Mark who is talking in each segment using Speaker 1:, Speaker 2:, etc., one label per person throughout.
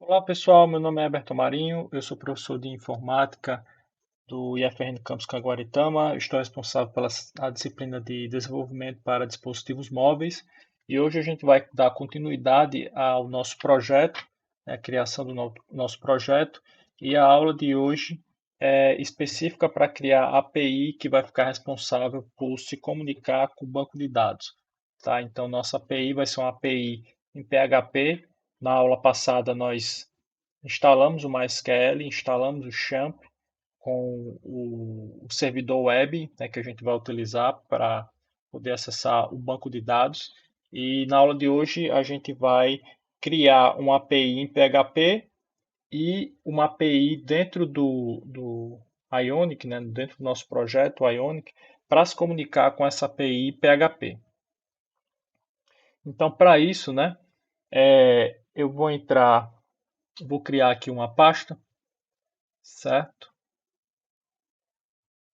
Speaker 1: Olá pessoal, meu nome é Heberto Marinho, eu sou professor de informática do IFRN Campus Caguaritama, estou responsável pela a disciplina de desenvolvimento para dispositivos móveis e hoje a gente vai dar continuidade ao nosso projeto, a criação do nosso projeto, e a aula de hoje é específica para criar a API que vai ficar responsável por se comunicar com o banco de dados. Tá? Então, nossa API vai ser uma API em PHP. Na aula passada, nós instalamos o MySQL, instalamos o XAMPP com o servidor web, né, que a gente vai utilizar para poder acessar o banco de dados. E na aula de hoje a gente vai criar uma API em PHP e uma API dentro do Ionic, né, dentro do nosso projeto Ionic, para se comunicar com essa API PHP. Então, para isso, né, eu vou criar aqui uma pasta, certo?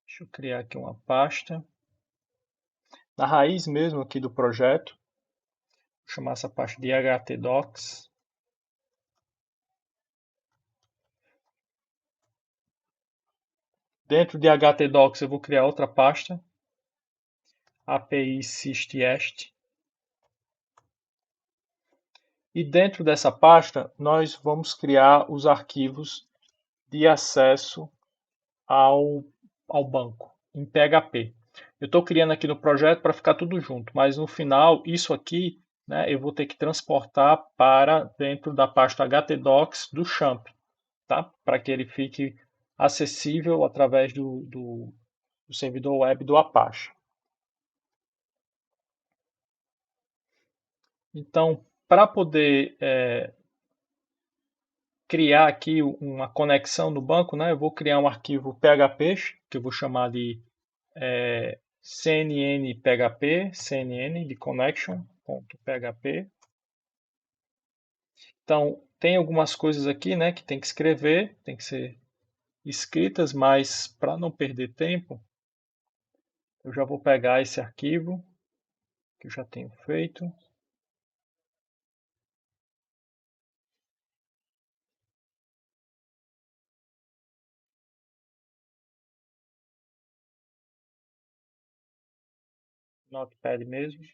Speaker 1: Deixa eu criar aqui uma pasta. Na raiz mesmo aqui do projeto, vou chamar essa pasta de htdocs. Dentro de htdocs eu vou criar outra pasta, API systest. E dentro dessa pasta nós vamos criar os arquivos de acesso ao, ao banco em PHP. Eu estou criando aqui no projeto para ficar tudo junto, mas no final isso aqui, né, eu vou ter que transportar para dentro da pasta htdocs do XAMPP, tá? Para que ele fique acessível através do servidor web do Apache. Então, para poder criar aqui uma conexão no banco, né, eu vou criar um arquivo PHP, que eu vou chamar de cnnphp, cnn de connection.php. Então, tem algumas coisas aqui, né, que tem que escrever, tem que ser escritas, mas para não perder tempo, eu já vou pegar esse arquivo que eu já tenho feito. Notepad mesmo.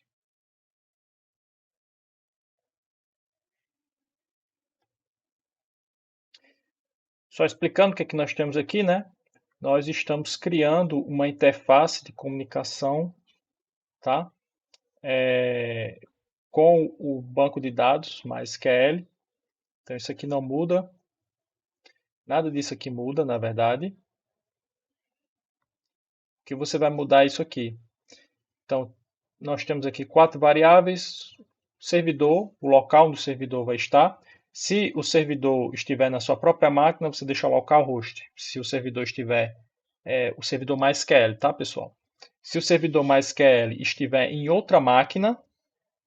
Speaker 1: Só explicando o que é que nós temos aqui, né? Nós estamos criando uma interface de comunicação, tá? Com o banco de dados MySQL. Então isso aqui não muda. Nada disso aqui muda, na verdade. O que você vai mudar é isso aqui. Então, nós temos aqui 4 variáveis. Servidor, o local onde o servidor vai estar. Se o servidor estiver na sua própria máquina, você deixa localhost. Se o servidor estiver, o servidor MySQL, tá, pessoal? Se o servidor MySQL estiver em outra máquina,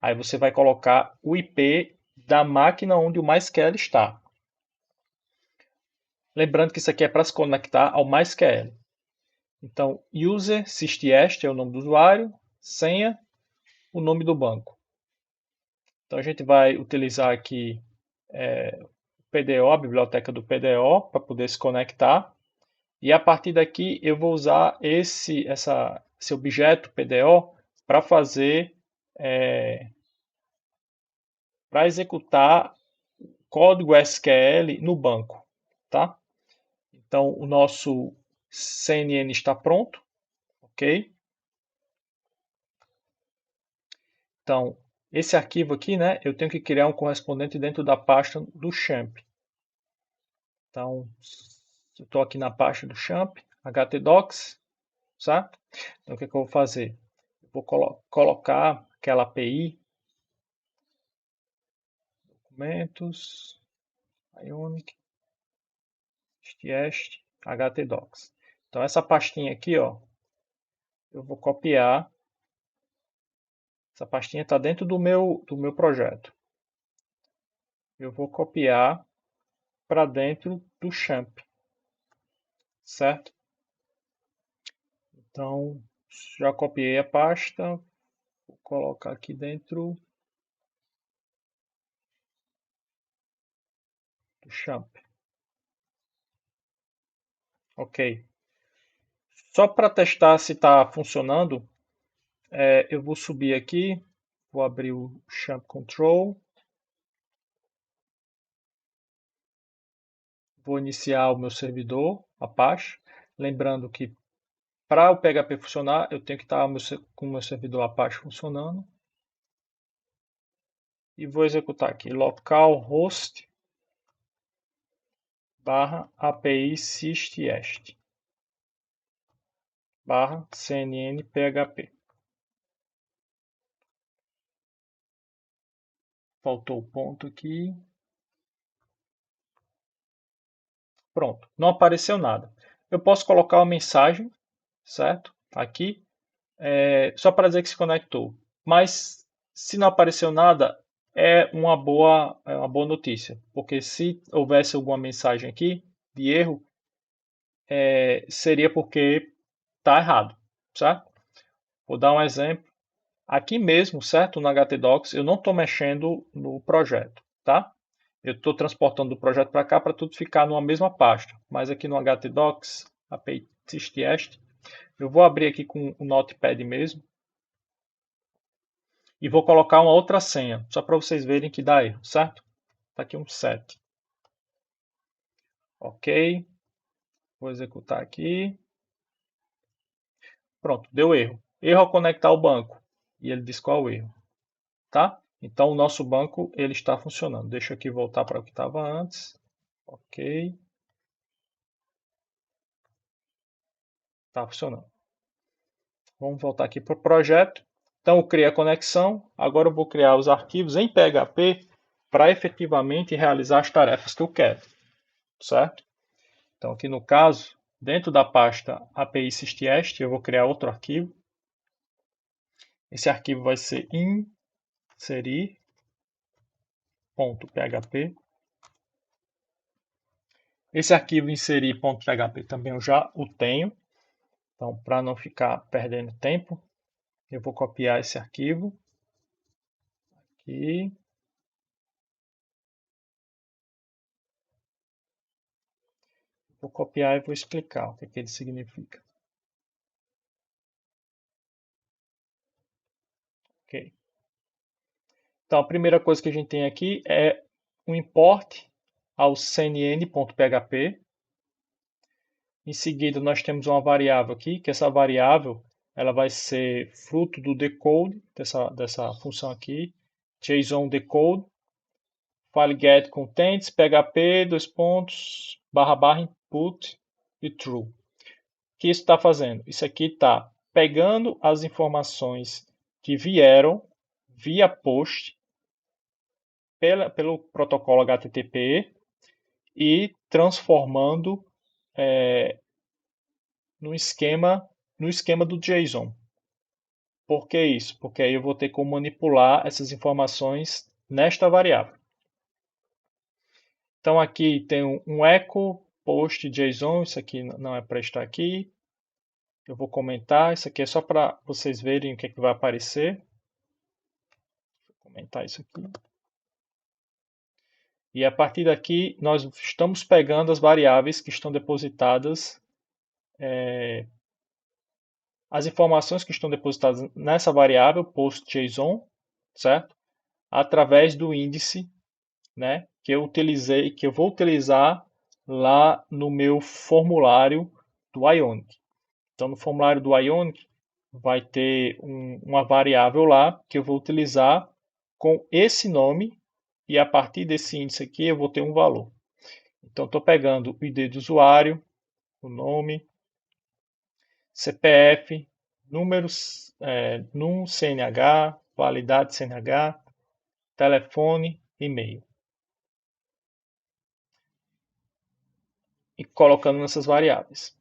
Speaker 1: aí você vai colocar o IP da máquina onde o MySQL está. Lembrando que isso aqui é para se conectar ao MySQL. Então, user systest é o nome do usuário, senha, o nome do banco. Então, a gente vai utilizar aqui o PDO, a biblioteca do PDO, para poder se conectar. E a partir daqui, eu vou usar esse objeto PDO para fazer, para executar código SQL no banco, tá? Então, o nosso CNN está pronto, ok? Então, esse arquivo aqui, né, eu tenho que criar um correspondente dentro da pasta do champ. Então, eu estou aqui na pasta do champ, htdocs, certo? Então, o que, é que eu vou fazer? Eu vou colocar aquela API, documentos, Ionic, stest, htdocs. Então, essa pastinha aqui, ó, eu vou copiar. Essa pastinha está dentro do meu projeto. Eu vou copiar para dentro do champ, certo? Então, já copiei a pasta, vou colocar aqui dentro Champ. Ok. Só para testar se está funcionando, eu vou subir aqui, vou abrir o Champ Control, vou iniciar o meu servidor Apache, lembrando que para o PHP funcionar, eu tenho que estar com o meu servidor Apache funcionando. E vou executar aqui localhost /api systest /cnnphp. Faltou o ponto aqui. Pronto, não apareceu nada. Eu posso colocar uma mensagem, certo? Aqui, só para dizer que se conectou. Mas se não apareceu nada, é uma boa notícia, porque se houvesse alguma mensagem aqui de erro, seria porque está errado, certo? Vou dar um exemplo. Aqui mesmo, certo? No HTDocs, eu não estou mexendo no projeto, tá? Eu estou transportando do projeto para cá para tudo ficar numa mesma pasta. Mas aqui no HTDocs, API systest, eu vou abrir aqui com o Notepad mesmo e vou colocar uma outra senha, só para vocês verem que dá erro, certo? Está aqui um set. Ok. Vou executar aqui. Pronto, deu erro. Erro ao conectar o banco. E ele diz qual é o erro, tá? Então o nosso banco ele está funcionando. Deixa eu aqui voltar para o que estava antes. Ok. Está funcionando. Vamos voltar aqui para o projeto. Então eu criei a conexão. Agora eu vou criar os arquivos em PHP para efetivamente realizar as tarefas que eu quero, certo? Então aqui no caso, dentro da pasta API systest, eu vou criar outro arquivo. Esse arquivo vai ser inserir.php. Esse arquivo inserir.php também eu já o tenho. Então, para não ficar perdendo tempo, eu vou copiar esse arquivo aqui. Vou copiar e vou explicar o que ele significa. Ok. Então, a primeira coisa que a gente tem aqui é um import ao cnn.php. Em seguida, nós temos uma variável aqui, que essa variável ela vai ser fruto do decode, dessa função aqui, JSON decode, file get contents, php, input e true. O que isso está fazendo? Isso aqui está pegando as informações que vieram via post pelo protocolo HTTP e transformando no esquema do JSON. Por que isso? Porque aí eu vou ter como manipular essas informações nesta variável. Então aqui tem um echo post JSON, isso aqui não é para estar aqui. Eu vou comentar, isso aqui é só para vocês verem o que, é que vai aparecer. Vou comentar isso aqui. E a partir daqui nós estamos pegando as variáveis que estão depositadas, as informações que estão depositadas nessa variável post.json, certo? Através do índice, né, que eu utilizei, que eu vou utilizar lá no meu formulário do Ionic. Então, no formulário do Ionic vai ter uma variável lá que eu vou utilizar com esse nome e a partir desse índice aqui eu vou ter um valor. Então, estou pegando o ID do usuário, o nome, CPF, números, NUM, CNH, validade CNH, telefone, e-mail. E colocando nessas variáveis.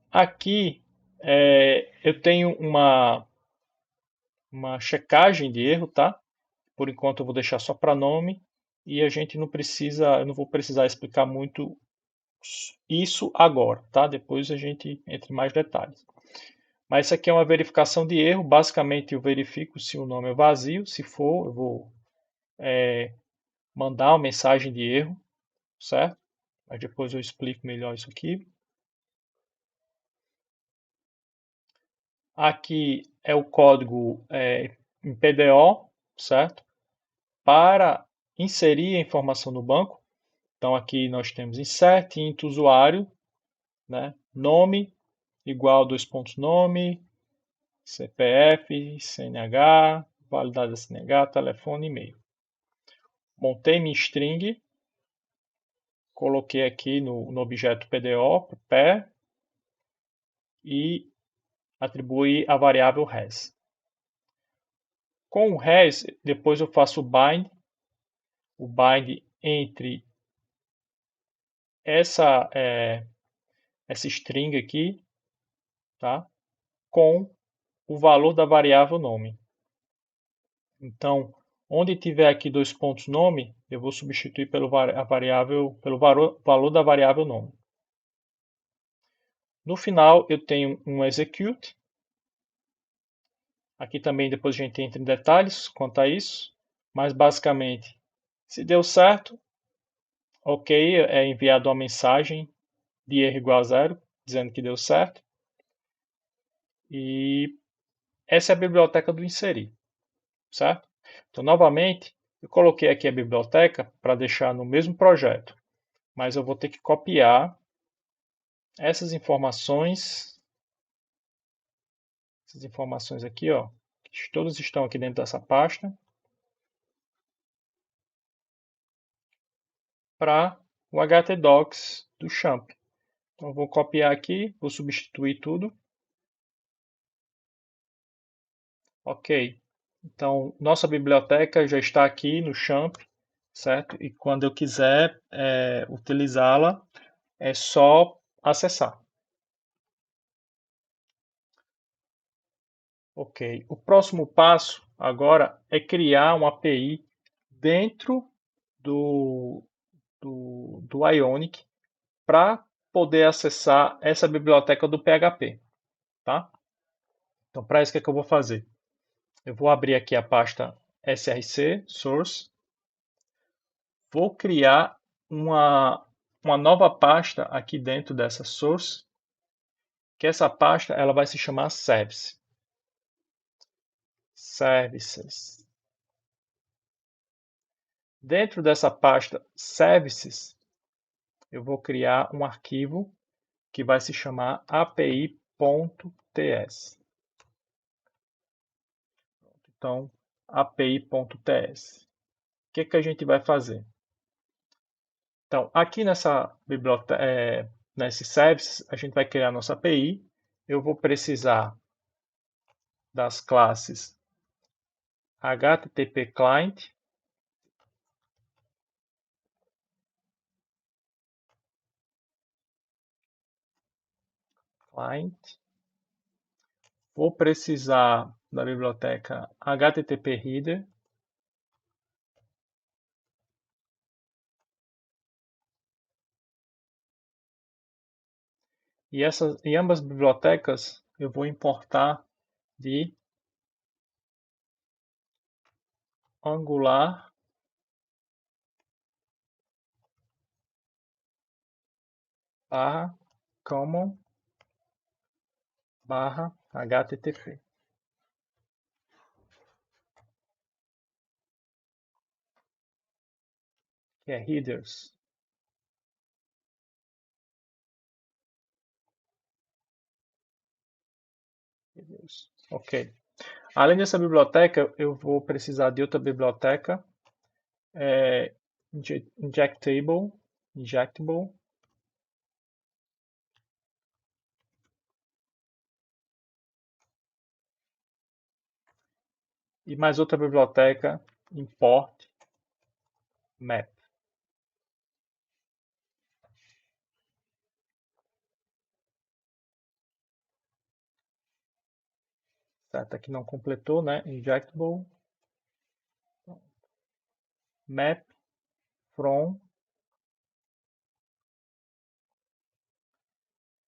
Speaker 1: Aqui eu tenho uma checagem de erro, tá? Por enquanto eu vou deixar só para nome e a gente não precisa, eu não vou precisar explicar muito isso agora, tá? Depois a gente entra em mais detalhes. Mas isso aqui é uma verificação de erro. Basicamente eu verifico se o nome é vazio. Se for, eu vou mandar uma mensagem de erro. certo? Mas depois eu explico melhor isso aqui. Aqui é o código em PDO, certo? Para inserir a informação no banco. Então aqui nós temos insert int usuário, né? Nome igual dois pontos nome, CPF, CNH, validade da CNH, telefone, e-mail. Montei minha string, coloquei aqui no objeto PDO, pair, e atribuí a variável res. Com o res, depois eu faço o bind entre essa string aqui, tá? Com o valor da variável nome. Então, onde tiver aqui dois pontos nome, eu vou substituir pelo valor da variável nome. No final, eu tenho um execute. Aqui também depois a gente entra em detalhes quanto a isso. Mas basicamente, se deu certo, ok, é enviado uma mensagem de erro igual a zero, dizendo que deu certo. E essa é a biblioteca do inserir, certo? Então, novamente, eu coloquei aqui a biblioteca para deixar no mesmo projeto, mas eu vou ter que copiar essas informações aqui, ó, que todas estão aqui dentro dessa pasta, para o htdocs do Champ. Então, eu vou copiar aqui, vou substituir tudo. Ok. Então, nossa biblioteca já está aqui no Champ, certo? E quando eu quiser utilizá-la, é só acessar. Ok. O próximo passo agora é criar uma API dentro do Ionic para poder acessar essa biblioteca do PHP, tá? Então, para isso, o que é que eu vou fazer? Eu vou abrir aqui a pasta src, source, vou criar uma nova pasta aqui dentro dessa source, que essa pasta ela vai se chamar service. Services. Dentro dessa pasta services, eu vou criar um arquivo que vai se chamar api.ts. Então, api.ts. O que que a gente vai fazer? Então, aqui nessa biblioteca, nesse service, a gente vai criar nossa API. Eu vou precisar das classes HTTP Client, vou precisar da biblioteca HTTP Header, e ambas bibliotecas eu vou importar de Angular /common /http. Que é headers. Ok. Além dessa biblioteca, eu vou precisar de outra biblioteca, injectable, e mais outra biblioteca, import map. Certo, aqui não completou, né? Injectable map from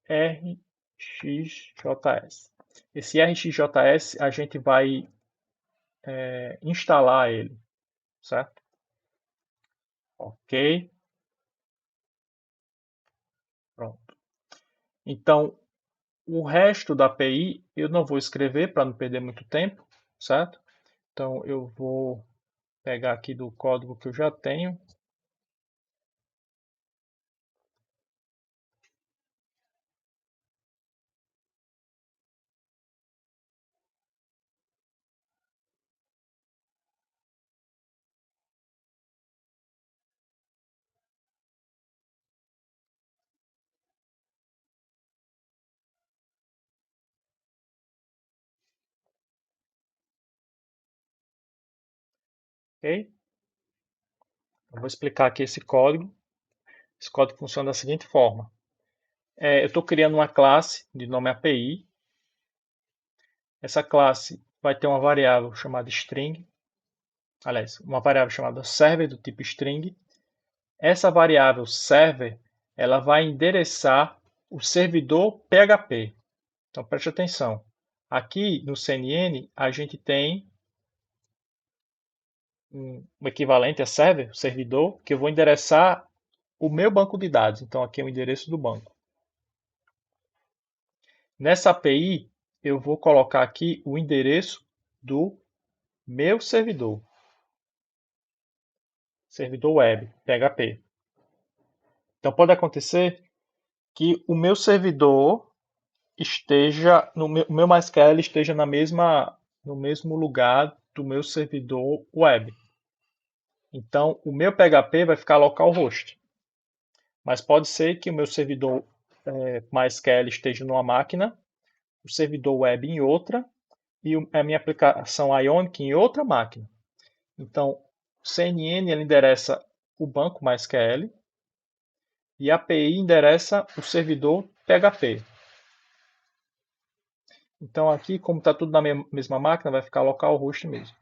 Speaker 1: RxJS. Esse RxJS a gente vai instalar ele, certo? Ok. Então, o resto da API eu não vou escrever para não perder muito tempo, certo? Então, eu vou pegar aqui do código que eu já tenho. Ok? Eu vou explicar aqui esse código. Esse código funciona da seguinte forma. Eu estou criando uma classe de nome API. Essa classe vai ter uma variável chamada string. Aliás, uma variável chamada server do tipo string. Essa variável server, ela vai endereçar o servidor PHP. Então preste atenção. Aqui no CNN a gente tem um equivalente a server, servidor, que eu vou endereçar o meu banco de dados. Então aqui é o endereço do banco. Nessa API eu vou colocar aqui o endereço do meu servidor web, PHP. Então pode acontecer que o meu servidor esteja no meu MySQL esteja no mesmo lugar do meu servidor web. Então, o meu PHP vai ficar localhost. Mas pode ser que o meu servidor MySQL esteja numa máquina, o servidor web em outra e a minha aplicação Ionic em outra máquina. Então, o CNN ele endereça o banco MySQL e a API endereça o servidor PHP. Então aqui, como está tudo na mesma máquina, vai ficar localhost mesmo.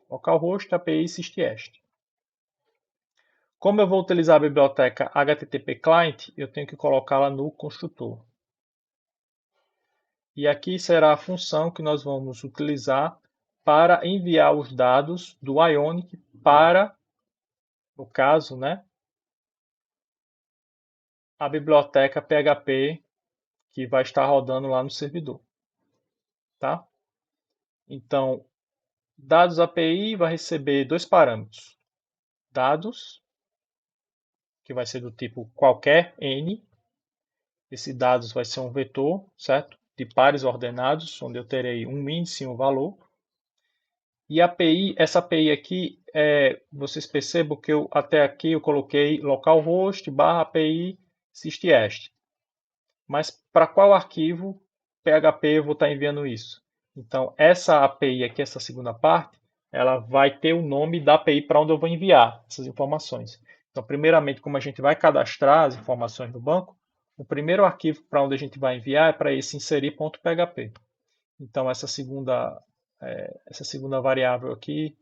Speaker 1: Localhost API systest. Como eu vou utilizar a biblioteca HTTP Client, eu tenho que colocá-la no construtor. E aqui será a função que nós vamos utilizar para enviar os dados do Ionic para, no caso, né, a biblioteca PHP que vai estar rodando lá no servidor. Tá? Então, dados API vai receber dois parâmetros. Dados, que vai ser do tipo qualquer n. Esse dados vai ser um vetor, certo? De pares ordenados, onde eu terei um índice e um valor. E a API, essa API aqui, vocês percebam que até aqui eu coloquei localhost / API systest. Mas para qual arquivo PHP eu vou estar enviando isso? Então, essa API aqui, essa segunda parte, ela vai ter o nome da API para onde eu vou enviar essas informações. Então, primeiramente, como a gente vai cadastrar as informações do banco, o primeiro arquivo para onde a gente vai enviar é para esse inserir.php. Então, essa segunda variável aqui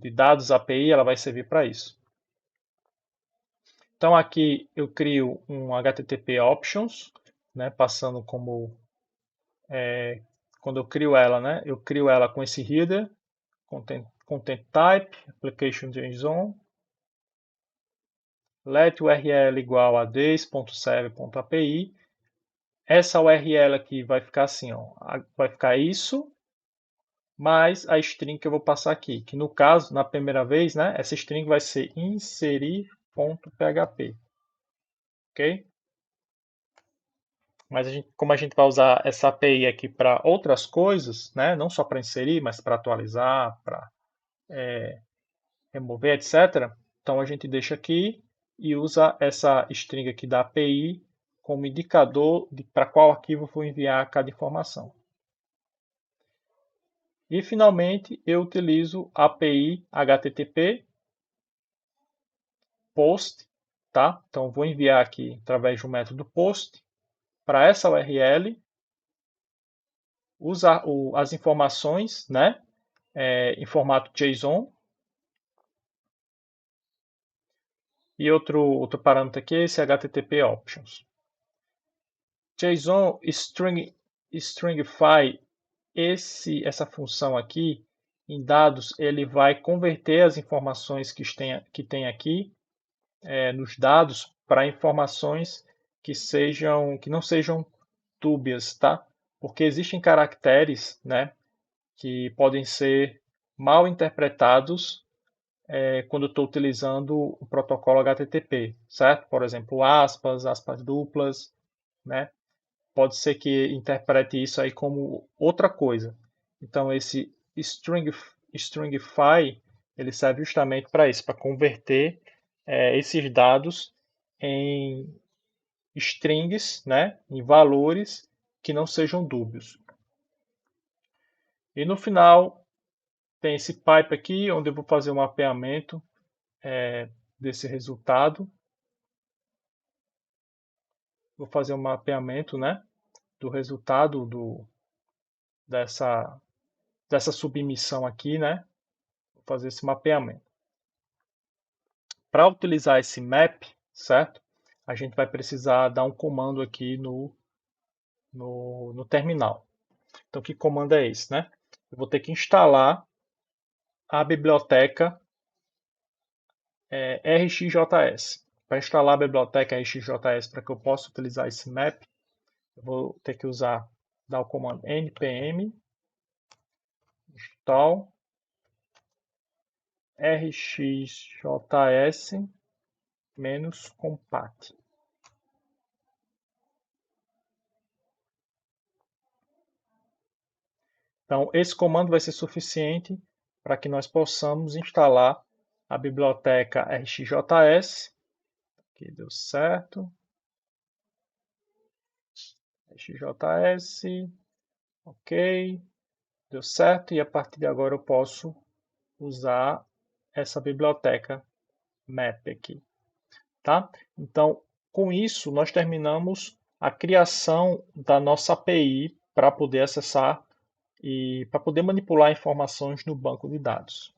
Speaker 1: de dados API, ela vai servir para isso. Então, aqui eu crio um HTTP options, né, passando como quando eu crio ela, né, eu crio ela com esse header, content type, application JSON, let URL igual a this.server.api. Essa URL aqui vai ficar assim, ó, vai ficar isso mais a string que eu vou passar aqui, que no caso, na primeira vez, né, essa string vai ser inserir.php. Ok? Mas como a gente vai usar essa API aqui para outras coisas, né? Não só para inserir, mas para atualizar, para remover, etc. Então a gente deixa aqui e usa essa string aqui da API como indicador de para qual arquivo vou enviar cada informação. E finalmente eu utilizo a API HTTP post, tá? Então vou enviar aqui através do método post para essa URL, usar as informações, né? Em formato JSON. E outro parâmetro aqui é esse HTTP options. JSON stringify, essa função aqui, em dados, ele vai converter as informações que tem aqui nos dados para informações que não sejam dúbias, tá? Porque existem caracteres, né, que podem ser mal interpretados quando eu estou utilizando o protocolo HTTP, certo? Por exemplo, aspas, aspas duplas, né? Pode ser que interprete isso aí como outra coisa. Então, esse stringify, ele serve justamente para isso, para converter esses dados em strings, né, em valores que não sejam dúbios. E no final, tem esse pipe aqui, onde eu vou fazer um mapeamento desse resultado. Vou fazer um mapeamento, né, do resultado dessa, dessa submissão aqui, né? Vou fazer esse mapeamento. Para utilizar esse map, certo? A gente vai precisar dar um comando aqui no terminal. Então, que comando é esse, né? Eu vou ter que instalar a biblioteca RxJS. Para instalar a biblioteca RxJS para que eu possa utilizar esse map, eu vou ter que dar o comando npm install rxjs-compat. Então, esse comando vai ser suficiente para que nós possamos instalar a biblioteca RxJS. Aqui deu certo. RxJS, ok, deu certo. E a partir de agora eu posso usar essa biblioteca map aqui, tá? Então, com isso, nós terminamos a criação da nossa API para poder acessar e para poder manipular informações no banco de dados.